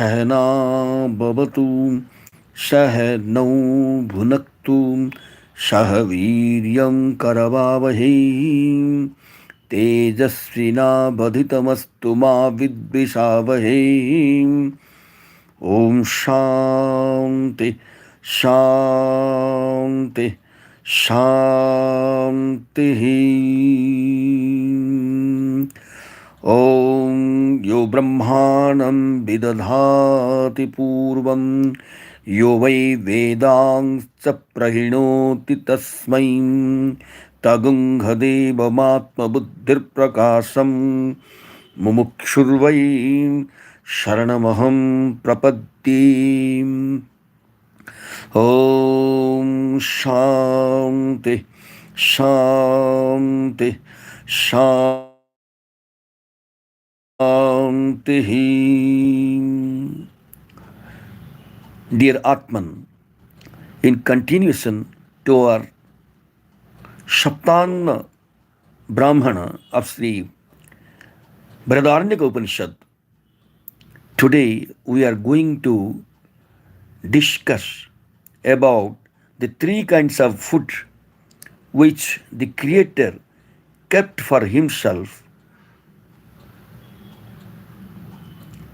सहना भवतु सहनौ भुनक्तु सह वीर्यं करवावहै तेजस्विनावधितमस्तु मा विद्विषावहै। ओम शांति शांति शांति। ओम यो ब्रह्माणं विदधाति पूर्वं यो वै वेदांश्च प्रहिणोति तस्मै तगुंहदेवमात्मबुद्धिर्प्रकाशं मुमुक्षुर्वै शरणमहं प्रपद्ये। ओम शांति शांति शांति। Dear Atman, in continuation to our Saptana Brahmana of Sri Brihadaranyaka Upanishad, today we are going to discuss about the three kinds of food which the Creator kept for Himself,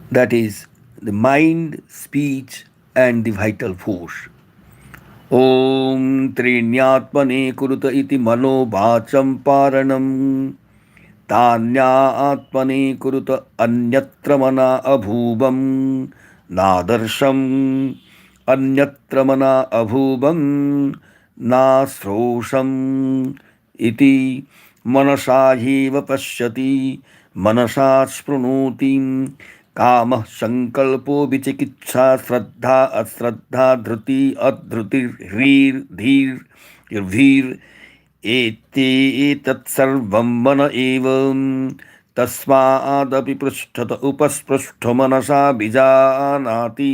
that is, the mind, speech, and the vital force. Om Trinyatmane Kuruta iti mano bhacham paranam Tanya Atmane Kuruta anyatra mana abhubam Nadarsham anyatra mana abhubam Nasrosham iti manasahiva pashyati manasa sprunoti कामः संकल्पो विचिकित्सा श्रद्धा अश्रद्धा धृति अधृति ह्रीर धीर निर्भीर एते एतत्सर्वं मन एव तस्मादपि पृष्ठत उपस्पृष्ठ मनसा बीजानाति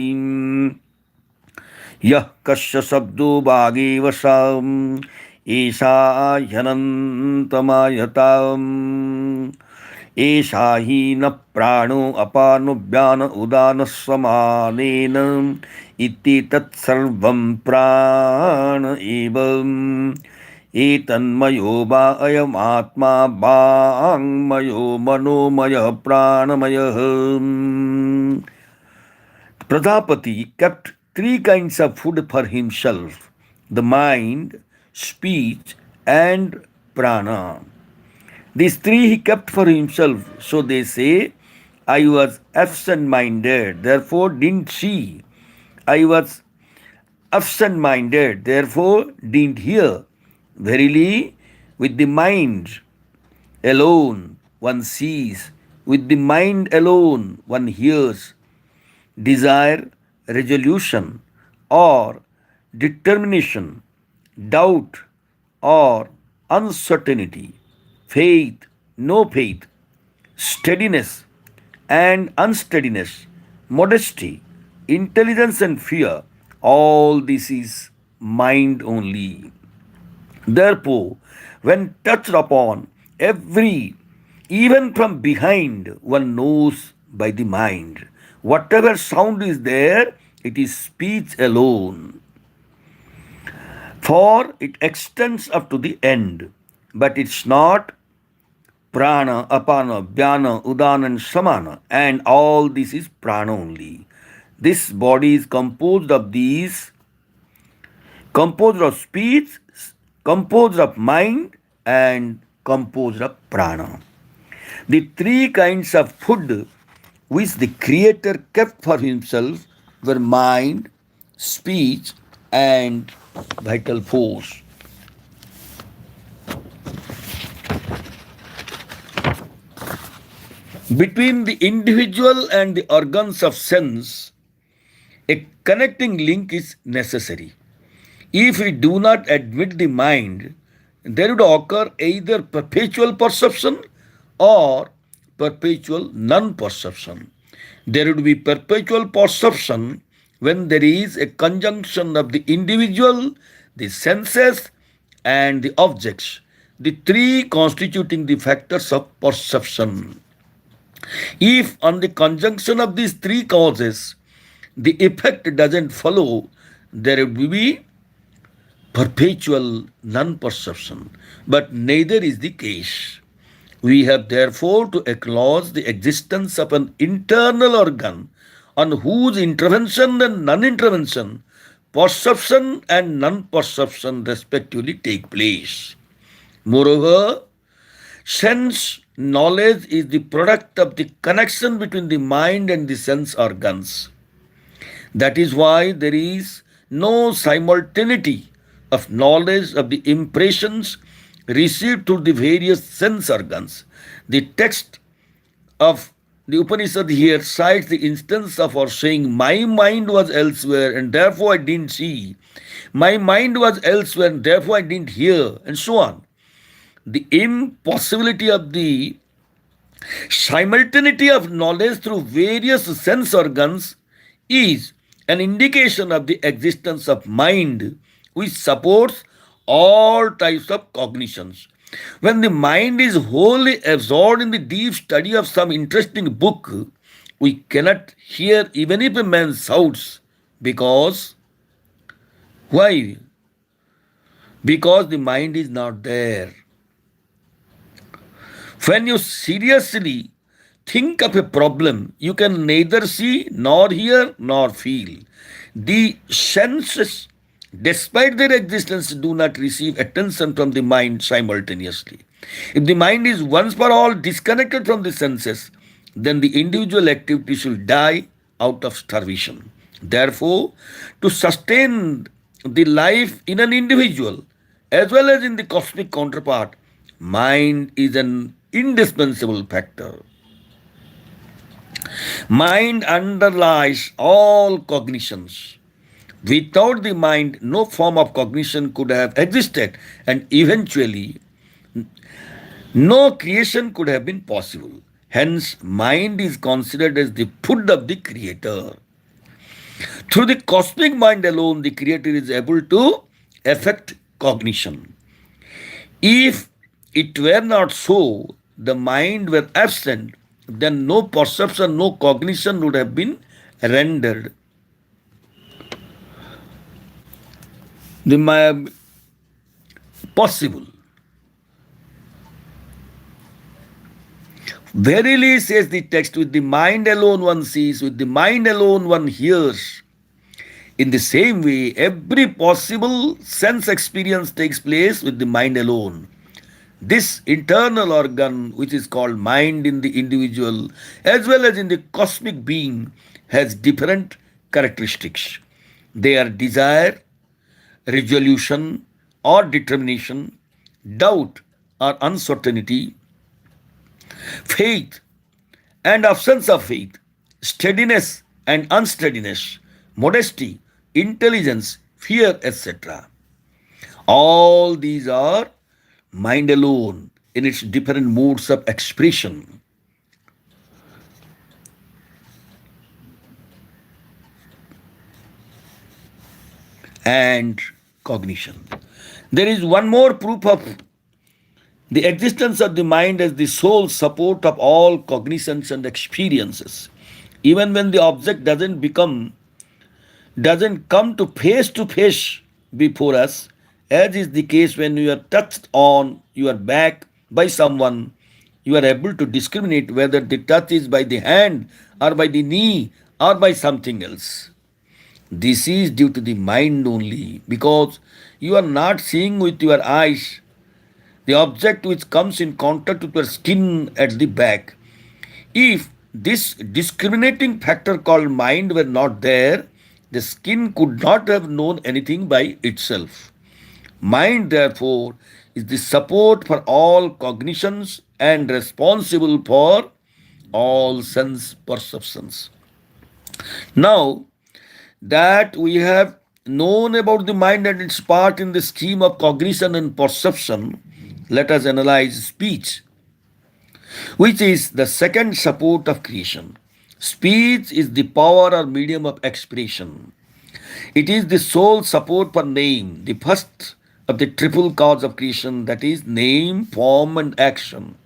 यः कस्य शब्दो वागेव साम् एषा ह्यनन्तमायताम् एषा हि न प्राणो अपानो व्यान उदान समानेन इति तत्सर्वं प्राण एव एतन्मयो वा अयमात्मा वाङ्मयो मनोमयः प्राणमयः। Prajapati kept three kinds of food for himself: the mind, speech, and prana. These three he kept for himself. So they say, I was absent minded, therefore didn't see. I was absent minded, therefore didn't hear. Verily, with the mind alone one sees, with the mind alone one hears. Desire, resolution, or determination, doubt, or uncertainty, faith, no faith, steadiness and unsteadiness, modesty, intelligence and fear, all this is mind only. Therefore, when touched upon, every, even from behind, one knows by the mind. Whatever sound is there, it is speech alone. For it extends up to the end, but it's not prana, apana, vyana, udana, and samana, and all this is prana only. This body is composed of these, composed of speech, composed of mind, and composed of prana. The three kinds of food which the Creator kept for Himself were mind, speech, and vital force. Between the individual and the organs of sense, a connecting link is necessary. If we do not admit the mind, there would occur either perpetual perception or perpetual non perception. There would be perpetual perception when there is a conjunction of the individual, the senses, and the objects, the three constituting the factors of perception. If on the conjunction of these three causes the effect doesn't follow, there will be perpetual non perception. But neither is the case. We have therefore to acknowledge the existence of an internal organ on whose intervention and non intervention, perception and non perception respectively take place. Moreover, sense knowledge is the product of the connection between the mind and the sense organs. That is why there is no simultaneity of knowledge of the impressions received through the various sense organs. The text of the Upanishad here cites the instance of our saying, my mind was elsewhere and therefore I didn't see. My mind was elsewhere and therefore I didn't hear, and so on. The impossibility of the simultaneity of knowledge through various sense organs is an indication of the existence of mind, which supports all types of cognitions. When the mind is wholly absorbed in the deep study of some interesting book, we cannot hear even if a man shouts, because why? Because the mind is not there. When you seriously think of a problem, you can neither see nor hear nor feel. The senses, despite their existence, do not receive attention from the mind simultaneously. If the mind is once for all disconnected from the senses, then the individual activity should die out of starvation. Therefore, to sustain the life in an individual as well as in the cosmic counterpart, mind is an indispensable factor. Mind underlies all cognitions. Without the mind, no form of cognition could have existed, and eventually, no creation could have been possible. Hence, mind is considered as the food of the Creator. Through the cosmic mind alone, the Creator is able to effect cognition. If it were not so, the mind were absent, then no perception, no cognition would have been rendered. The possible. Verily, says the text, with the mind alone one sees, with the mind alone one hears. In the same way, every possible sense experience takes place with the mind alone. This internal organ, which is called mind in the individual as well as in the cosmic being, has different characteristics. They are desire, resolution or determination, doubt or uncertainty, faith and absence of faith, steadiness and unsteadiness, modesty, intelligence, fear, etc. All these are mind alone in its different modes of expression. And cognition. There is one more proof of the existence of the mind as the sole support of all cognitions and experiences. Even when the object doesn't come to face before us, as is the case when you are touched on your back by someone, you are able to discriminate whether the touch is by the hand or by the knee or by something else. This is due to the mind only, because you are not seeing with your eyes the object which comes in contact with your skin at the back. If this discriminating factor called mind were not there, the skin could not have known anything by itself. Mind, therefore, is the support for all cognitions and responsible for all sense perceptions. Now that we have known about the mind and its part in the scheme of cognition and perception, let us analyze speech, which is the second support of creation. Speech is the power or medium of expression. It is the sole support for name, the first of the triple cause of creation, that is, name, form, and action.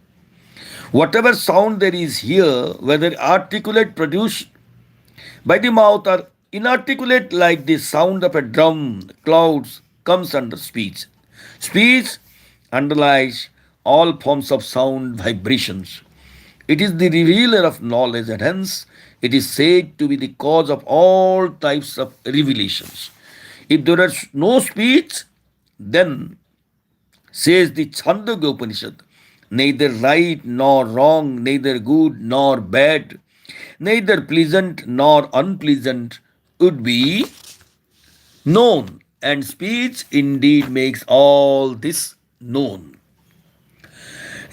Whatever sound there is here, whether articulate produced by the mouth or Inarticulate like the sound of a drum, clouds comes under speech. Speech underlies all forms of sound vibrations. It is the revealer of knowledge, and hence it is said to be the cause of all types of revelations. If there is no speech, then, says the Chandogya Upanishad, neither right nor wrong, neither good nor bad, neither pleasant nor unpleasant would be known, and speech indeed makes all this known.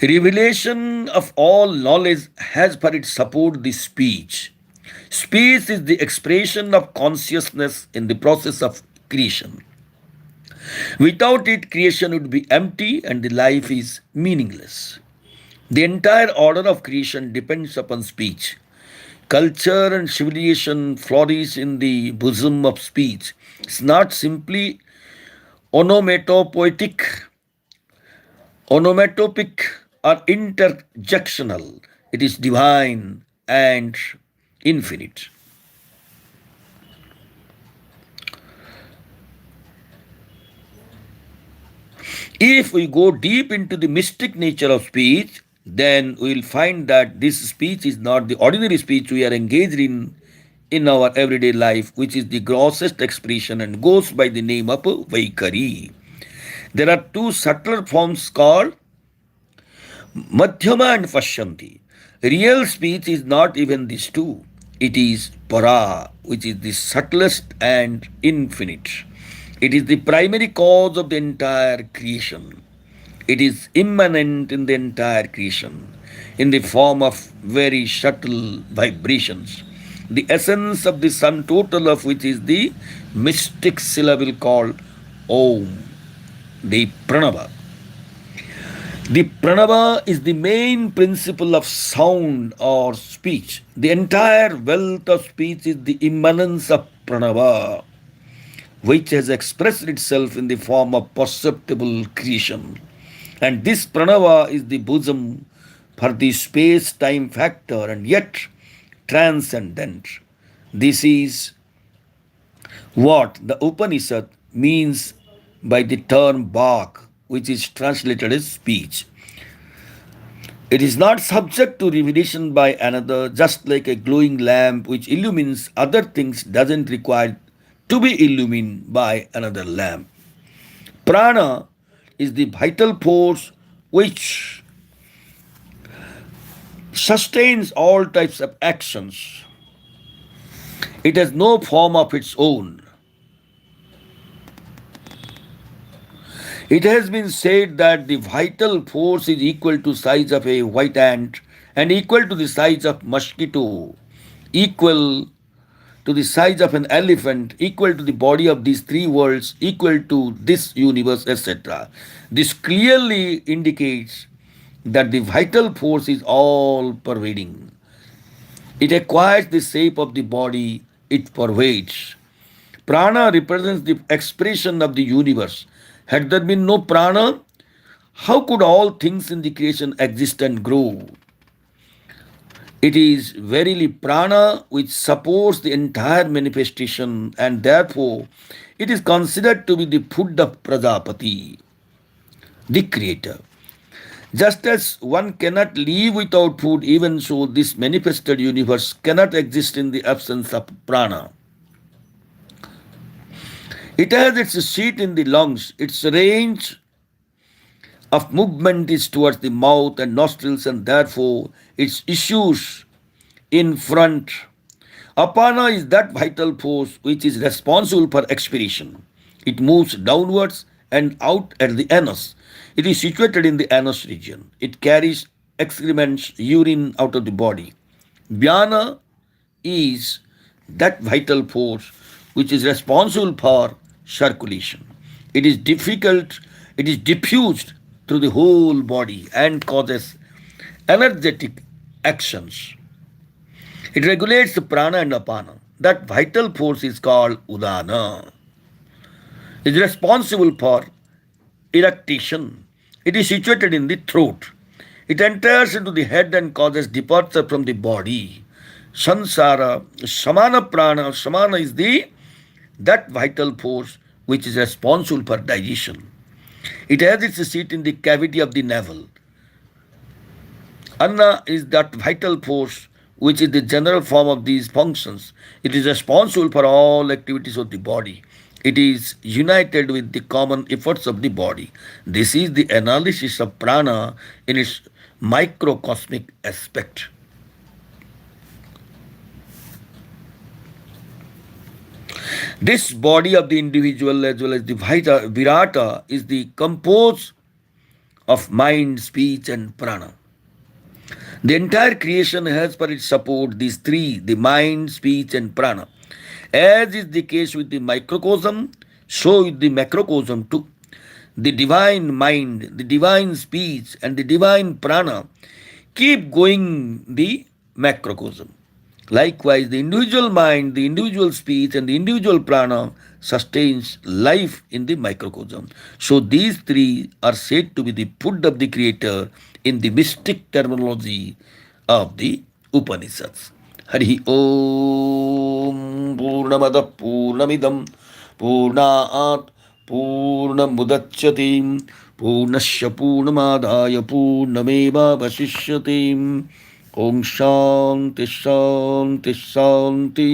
Revelation of all knowledge has for its support the speech. Speech is the expression of consciousness in the process of creation. Without it, creation would be empty and the life is meaningless. The entire order of creation depends upon speech. Culture and civilization flourish in the bosom of speech. It's not simply onomatopoetic, onomatopic, or interjectional. It is divine and infinite. If we go deep into the mystic nature of speech, then we will find that this speech is not the ordinary speech we are engaged in our everyday life, which is the grossest expression and goes by the name of Vaikari. There are two subtler forms called Madhyama and Pashyanti. Real speech is not even these two. It is Para, which is the subtlest and infinite. It is the primary cause of the entire creation. It is immanent in the entire creation in the form of very subtle vibrations. The essence of the sum total of which is the mystic syllable called Om, the Pranava. The Pranava is the main principle of sound or speech. The entire wealth of speech is the immanence of Pranava, which has expressed itself in the form of perceptible creation. And this pranava is the bosom for the space time factor and yet transcendent. This is what the Upanishad means by the term Vak, which is translated as speech. It is not subject to revelation by another, just like a glowing lamp which illumines other things doesn't require to be illumined by another lamp. Prana is the vital force which sustains all types of actions. It has no form of its own. It has been said that the vital force is equal to size of a white ant and equal to the size of mosquito, equal to the size of an elephant, equal to the body of these three worlds, equal to this universe, etc. This clearly indicates that the vital force is all pervading. It acquires the shape of the body, it pervades. Prana represents the expression of the universe. Had there been no prana, how could all things in the creation exist and grow? It is verily prana which supports the entire manifestation, and therefore it is considered to be the food of Prajapati, the creator. Just as one cannot live without food, even so this manifested universe cannot exist in the absence of prana. It has its seat in the lungs, its range of movement is towards the mouth and nostrils, and therefore its issues in front. Apana is that vital force which is responsible for expiration. It moves downwards and out at the anus. It is situated in the anus region. It carries excrements, urine out of the body. Vyana is that vital force which is responsible for circulation. It is difficult, it is diffused through the whole body and causes energetic actions. It regulates the prana and apana. That vital force is called udana. It is responsible for eructation. It is situated in the throat. It enters into the head and causes departure from the body. Sansara, Samana Prana. Samana is the that vital force which is responsible for digestion. It has its seat in the cavity of the navel. Anna is that vital force which is the general form of these functions. It is responsible for all activities of the body. It is united with the common efforts of the body. This is the analysis of prana in its microcosmic aspect. This body of the individual as well as the virata is the composed of mind, speech, and prana. The entire creation has for its support these three the mind, speech, and prana. As is the case with the microcosm, so with the macrocosm too. The divine mind, the divine speech, and the divine prana keep going the macrocosm. Likewise, the individual mind, the individual speech, and the individual prana sustains life in the microcosm. So these three are said to be the food of the creator in the mystic terminology of the Upanishads. Hari Om Purnamada Purnamidam Purnaat Purnamudachyati Purnasya Purnamadaya Purnameva Vasishyati. Om Shanti Shanti Shanti.